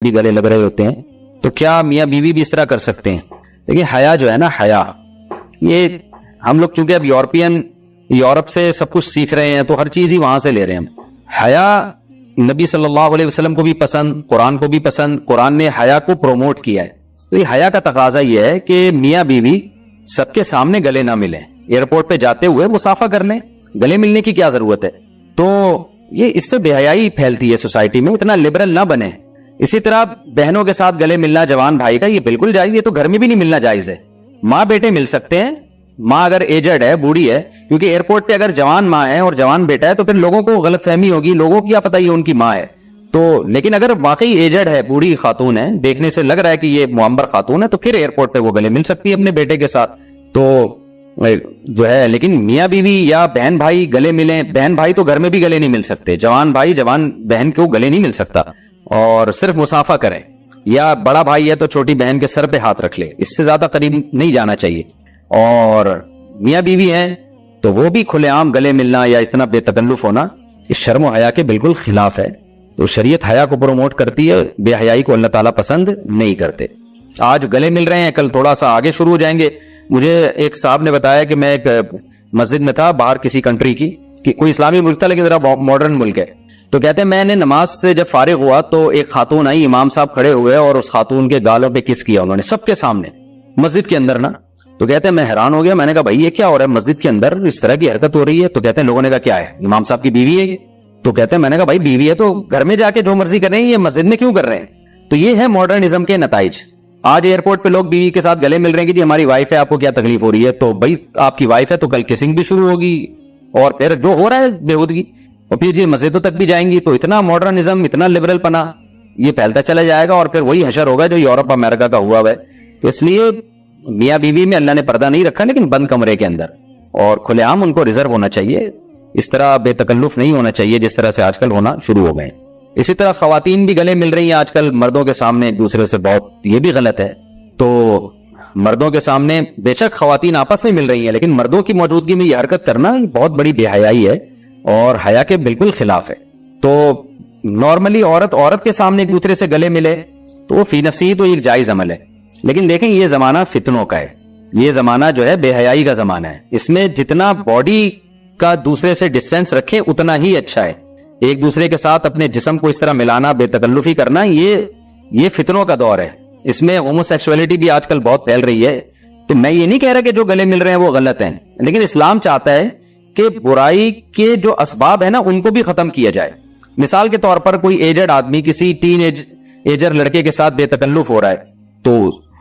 بھی گلے لگ رہے ہوتے ہیں، تو کیا میاں بیوی بھی اس طرح کر سکتے ہیں؟ دیکھیں حیا جو ہے نا، حیا یہ ہم لوگ چونکہ اب یورپ سے سب کچھ سیکھ رہے ہیں تو ہر چیز ہی وہاں سے لے رہے ہیں. حیا نبی صلی اللہ علیہ وسلم کو بھی پسند، قرآن کو بھی پسند، قرآن نے حیا کو پروموٹ کیا ہے. تو یہ حیا کا تقاضا یہ ہے کہ میاں بیوی سب کے سامنے گلے نہ ملیں، ایئرپورٹ پہ جاتے ہوئے مصافحہ کر لیں، گلے ملنے کی کیا ضرورت ہے؟ تو یہ اس سے بے حیائی پھیلتی ہے سوسائٹی میں، اتنا لبرل نہ بنے. اسی طرح بہنوں کے ساتھ گلے ملنا جوان بھائی کا یہ بالکل جائز، یہ تو گھر میں بھی نہیں ملنا جائز ہے. ماں بیٹے مل سکتے ہیں، ماں اگر ایجڈ ہے، بوڑھی ہے، کیونکہ ایئرپورٹ پہ اگر جوان ماں ہے اور جوان بیٹا ہے تو پھر لوگوں کو غلط فہمی ہوگی، لوگوں کو کیا پتہ یہ ان کی ماں ہے. تو لیکن اگر واقعی ایجڈ ہے، بوڑھی خاتون ہے، دیکھنے سے لگ رہا ہے کہ یہ معمر خاتون ہے، تو پھر ایئرپورٹ پہ وہ گلے مل سکتی ہے اپنے بیٹے کے ساتھ. تو جو ہے لیکن میاں بیوی یا بہن بھائی گلے ملیں، بہن بھائی تو گھر میں بھی گلے نہیں مل سکتے، جوان بھائی جوان بہن کو گلے نہیں مل سکتا، اور صرف مصافحہ کریں. یا بڑا بھائی ہے تو چھوٹی بہن کے سر پہ ہاتھ رکھ لے، اس سے زیادہ قریب نہیں جانا چاہیے. اور میاں بیوی ہیں تو وہ بھی کھلے عام گلے ملنا یا اتنا بے تکلف ہونا اس شرم و حیا کے بالکل خلاف ہے. تو شریعت حیا کو پروموٹ کرتی ہے، بے حیائی کو اللہ تعالیٰ پسند نہیں کرتے. آج گلے مل رہے ہیں، کل تھوڑا سا آگے شروع ہو جائیں گے. مجھے ایک صاحب نے بتایا کہ میں ایک مسجد میں تھا باہر کسی کنٹری کی، کہ کوئی اسلامی ملک تھا لیکن ذرا ماڈرن ملک ہے. تو کہتے ہیں میں نے نماز سے جب فارغ ہوا تو ایک خاتون آئی، امام صاحب کھڑے ہوئے اور اس خاتون کے گالوں پہ کس کیا انہوں نے سب کے سامنے، مسجد کے اندر نا. تو کہتے ہیں میں حیران ہو گیا، میں نے کہا بھائی یہ کیا ہو رہا ہے مسجد کے اندر، اس طرح کی حرکت ہو رہی ہے؟ تو کہتے ہیں لوگوں نے کہا کیا ہے، امام صاحب کی بیوی ہے یہ. تو کہتے ہیں میں نے کہا بھائی بیوی ہے تو گھر میں جا کے جو مرضی کر رہے ہیں، یہ مسجد میں کیوں کر رہے ہیں؟ تو یہ ہے ماڈرنزم کے نتائج. آج ایئرپورٹ پہ لوگ بیوی کے ساتھ گلے مل رہے ہیں کہ جی ہماری وائف ہے، آپ کو کیا تکلیف ہو رہی ہے؟ تو بھائی آپ کی وائف ہے تو کل کسنگ بھی شروع ہوگی، اور پھر جو ہو رہا ہے بےہودگی، اور پھر جی مسجدوں تک بھی جائیں گی. تو اتنا ماڈرنزم، اتنا لبرل پنا یہ پھیلتا چلا جائے گا، اور پھر وہی حشر ہوگا جو یورپ امریکہ کا ہوا ہے. تو اس لیے میاں بیوی میں اللہ نے پردہ نہیں رکھا، لیکن بند کمرے کے اندر، اور کھلے عام ان کو ریزرو ہونا چاہیے. اس طرح بے تکلف نہیں ہونا چاہیے جس طرح سے آج کل ہونا شروع ہو گئے. اسی طرح خواتین بھی گلے مل رہی ہیں آج کل مردوں کے سامنے ایک دوسرے سے، بہت یہ بھی غلط ہے. تو مردوں کے سامنے بے شک خواتین آپس میں مل رہی ہیں، لیکن مردوں کی موجودگی میں یہ حرکت کرنا بہت بڑی بے حیائی ہے اور حیا کے بالکل خلاف ہے. تو نارملی عورت کے سامنے ایک دوسرے سے گلے ملے تو وہ فی نفسی تو ایک جائز عمل ہے. لیکن دیکھیں یہ زمانہ فتنوں کا ہے، یہ زمانہ جو ہے بے حیائی کا زمانہ ہے. اس میں جتنا باڈی کا دوسرے سے ڈسٹینس رکھے اتنا ہی اچھا ہے. ایک دوسرے کے ساتھ اپنے جسم کو اس طرح ملانا، بے تکلفی کرنا، یہ فتنوں کا دور ہے. اس میں ہومو سیکسولیٹی بھی آج کل بہت پھیل رہی ہے. تو میں یہ نہیں کہہ رہا کہ جو گلے مل رہے ہیں وہ غلط ہیں، لیکن اسلام چاہتا ہے کہ برائی کے جو اسباب ہیں نا ان کو بھی ختم کیا جائے. مثال کے طور پر کوئی ایجڈ آدمی کسی ٹین ایجر لڑکے کے ساتھ بے تکلف ہو رہا ہے تو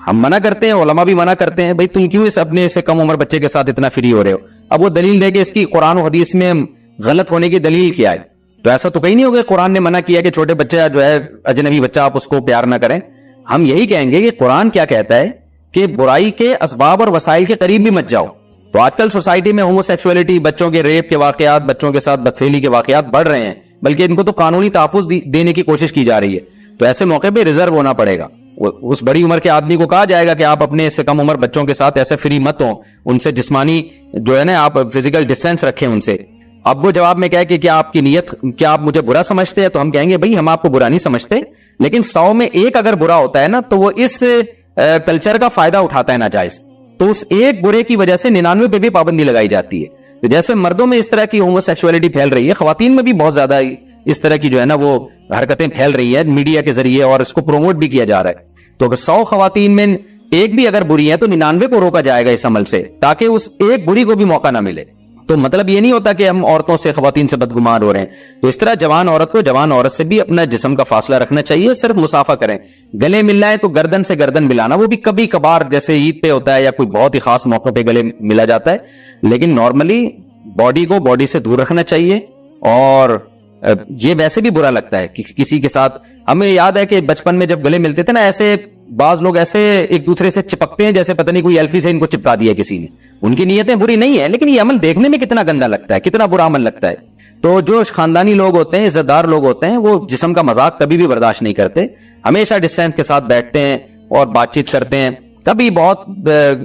ہم منع کرتے ہیں، علماء بھی منع کرتے ہیں، بھائی تم کیوں اس اپنے سے کم عمر بچے کے ساتھ اتنا فری ہو رہے ہو؟ اب وہ دلیل دے کہ اس کی قرآن و حدیث میں غلط ہونے کی دلیل کیا ہے. تو ایسا تو کہیں نہیں ہوگا قرآن نے منع کیا کہ چھوٹے بچے جو ہے اجنبی بچہ آپ اس کو پیار نہ کریں. ہم یہی کہیں گے کہ قرآن کیا کہتا ہے کہ برائی کے اسباب اور وسائل کے قریب بھی مت جاؤ. تو آج کل سوسائٹی میں ہومو سیکسولیٹی، بچوں کے ریپ کے واقعات، بچوں کے ساتھ بدفعلی کے واقعات بڑھ رہے ہیں، بلکہ ان کو تو قانونی تحفظ دینے کی کوشش کی جا رہی ہے. تو ایسے موقع پہ ریزرو ہونا پڑے گا. اس بڑی عمر کے آدمی کو کہا جائے گا کہ آپ اپنے اس سے کم عمر بچوں کے ساتھ ایسے فری مت ہوں، ان سے جسمانی جو ہے نا آپ فزیکل ڈسٹینس رکھیں ان سے. اب وہ جواب میں کہے کہ کیا آپ کی نیت، کیا آپ مجھے برا سمجھتے ہیں؟ تو ہم کہیں گے بھائی ہم آپ کو برا نہیں سمجھتے، لیکن 100 میں ایک اگر برا ہوتا ہے نا تو وہ اس کلچر کا فائدہ اٹھاتا ہے ناجائز، تو اس ایک برے کی وجہ سے 99 پہ بھی پابندی لگائی جاتی ہے. تو جیسے مردوں میں اس طرح کی ہومو سیکسولیٹی پھیل رہی ہے، خواتین میں بھی بہت زیادہ اس طرح کی جو ہے نا وہ حرکتیں پھیل رہی ہے میڈیا کے ذریعے، اور اس کو پروموٹ بھی کیا جا رہا ہے. تو اگر 100 خواتین میں ایک بھی اگر بری ہے تو 99 کو روکا جائے گا اس عمل سے، تاکہ اس ایک بری کو بھی موقع نہ ملے. تو مطلب یہ نہیں ہوتا کہ ہم عورتوں سے، خواتین سے بدگمان ہو رہے ہیں. تو اس طرح جوان عورت کو جوان عورت سے بھی اپنا جسم کا فاصلہ رکھنا چاہیے. صرف مصافحہ کریں، گلے ملنا ہے تو گردن سے گردن ملانا، وہ بھی کبھی کبھار جیسے عید پہ ہوتا ہے یا کوئی بہت ہی خاص موقع پہ گلے ملا جاتا ہے، لیکن نارملی باڈی کو باڈی سے دور رکھنا چاہیے. اور یہ ویسے بھی برا لگتا ہے کہ کسی کے ساتھ، ہمیں یاد ہے کہ بچپن میں جب گلے ملتے تھے نا، ایسے بعض لوگ ایسے ایک دوسرے سے چپکتے ہیں جیسے پتہ نہیں کوئی ایلفی سے ان کو چپکا دیا کسی نے. ان کی نیتیں بری نہیں ہے، لیکن یہ عمل دیکھنے میں کتنا گندا لگتا ہے، کتنا برا عمل لگتا ہے. تو جو خاندانی لوگ ہوتے ہیں، عزت دار لوگ ہوتے ہیں، وہ جسم کا مذاق کبھی بھی برداشت نہیں کرتے، ہمیشہ ڈسٹینس کے ساتھ بیٹھتے ہیں اور بات چیت کرتے ہیں. کبھی بہت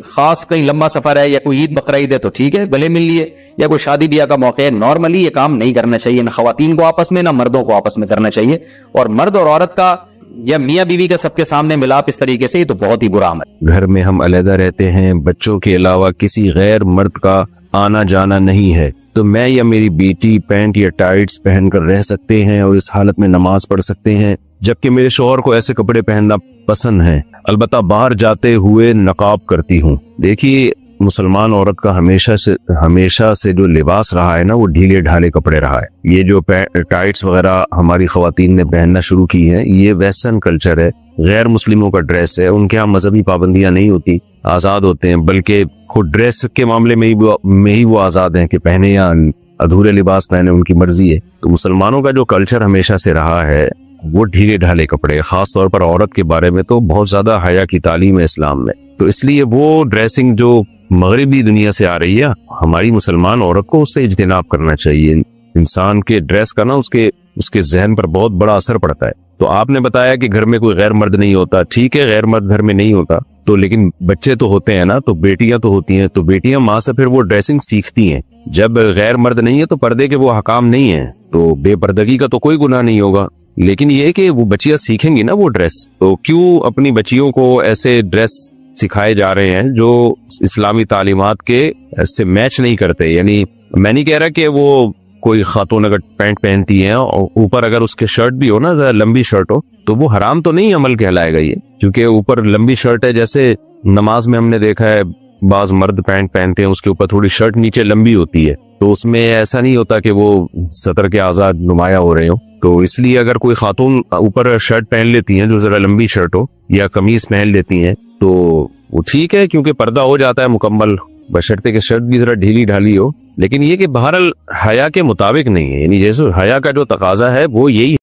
خاص کہیں لمبا سفر ہے یا کوئی عید بقرعید ہے تو ٹھیک ہے گلے مل لیے، یا کوئی شادی بیاہ کا موقع ہے. نارملی یہ کام نہیں کرنا چاہیے، نہ خواتین کو آپس میں نہ مردوں کو آپس میں کرنا چاہیے. اور مرد اور عورت کا یا میاں بیوی کا سب کے سامنے ملاپ اس طریقے سے، یہ تو بہت ہی برا عمل ہے۔ گھر میں ہم علیحدہ رہتے ہیں، بچوں کے علاوہ کسی غیر مرد کا آنا جانا نہیں ہے، تو میں یا میری بیٹی پینٹ یا ٹائٹس پہن کر رہ سکتے ہیں اور اس حالت میں نماز پڑھ سکتے ہیں، جبکہ میرے شوہر کو ایسے کپڑے پہننا پسند ہے، البتہ باہر جاتے ہوئے نقاب کرتی ہوں۔ دیکھیے، مسلمان عورت کا ہمیشہ سے جو لباس رہا ہے نا، وہ ڈھیلے ڈھالے کپڑے رہا ہے۔ یہ جو ٹائٹس وغیرہ ہماری خواتین نے پہننا شروع کی ہیں، یہ ویسٹرن کلچر ہے، غیر مسلموں کا ڈریس ہے۔ ان کے ہاں مذہبی پابندیاں نہیں ہوتی، آزاد ہوتے ہیں، بلکہ خود ڈریس کے معاملے میں ہی وہ آزاد ہیں کہ پہنے یا ادھورے لباس پہنے، ان کی مرضی ہے۔ تو مسلمانوں کا جو کلچر ہمیشہ سے رہا ہے وہ ڈھیلے ڈھالے کپڑے، خاص طور پر عورت کے بارے میں تو بہت زیادہ حیا کی تعلیم ہے اسلام میں۔ تو اس لیے وہ ڈریسنگ جو مغربی دنیا سے آ رہی ہے، ہماری مسلمان عورت کو اس سے اجتناب کرنا چاہیے۔ انسان کے ڈریس کا نا اس کے ذہن پر بہت بڑا اثر پڑتا ہے۔ تو آپ نے بتایا کہ گھر میں کوئی غیر مرد نہیں ہوتا، ٹھیک ہے، غیر مرد گھر میں نہیں ہوتا تو لیکن بچے تو ہوتے ہیں نا، تو بیٹیاں تو ہوتی ہیں، تو بیٹیاں ماں سے پھر وہ ڈریسنگ سیکھتی ہیں۔ جب غیر مرد نہیں ہے تو پردے کے وہ احکام نہیں ہیں، تو بے پردگی کا تو کوئی گناہ نہیں ہوگا، لیکن یہ کہ وہ بچیاں سیکھیں گی نا وہ ڈریس، تو کیوں اپنی بچیوں کو ایسے ڈریس سکھائے جا رہے ہیں جو اسلامی تعلیمات کے سے میچ نہیں کرتے؟ یعنی میں نہیں کہہ رہا کہ وہ کوئی خاتون اگر پینٹ پہنتی ہیں اور اوپر اگر اس کے شرٹ بھی ہو نا، لمبی شرٹ ہو، تو وہ حرام تو نہیں عمل کہلائے گا یہ، کیونکہ اوپر لمبی شرٹ ہے۔ جیسے نماز میں ہم نے دیکھا ہے بعض مرد پینٹ پہنتے ہیں، اس کے اوپر تھوڑی شرٹ نیچے لمبی ہوتی ہے، تو اس میں ایسا نہیں ہوتا کہ وہ سطر کے آزاد نمایاں ہو رہے ہوں۔ تو اس لیے اگر کوئی خاتون اوپر شرٹ پہن لیتی ہیں جو ذرا لمبی شرٹ ہو، یا قمیض پہن لیتی ہیں، تو وہ ٹھیک ہے، کیونکہ پردہ ہو جاتا ہے مکمل، بشرطے کہ شرٹ بھی ذرا ڈھیلی ڈھالی ہو، لیکن یہ کہ بہرحال حیا کے مطابق نہیں ہے، یعنی جیسے حیا کا جو تقاضا ہے وہ یہی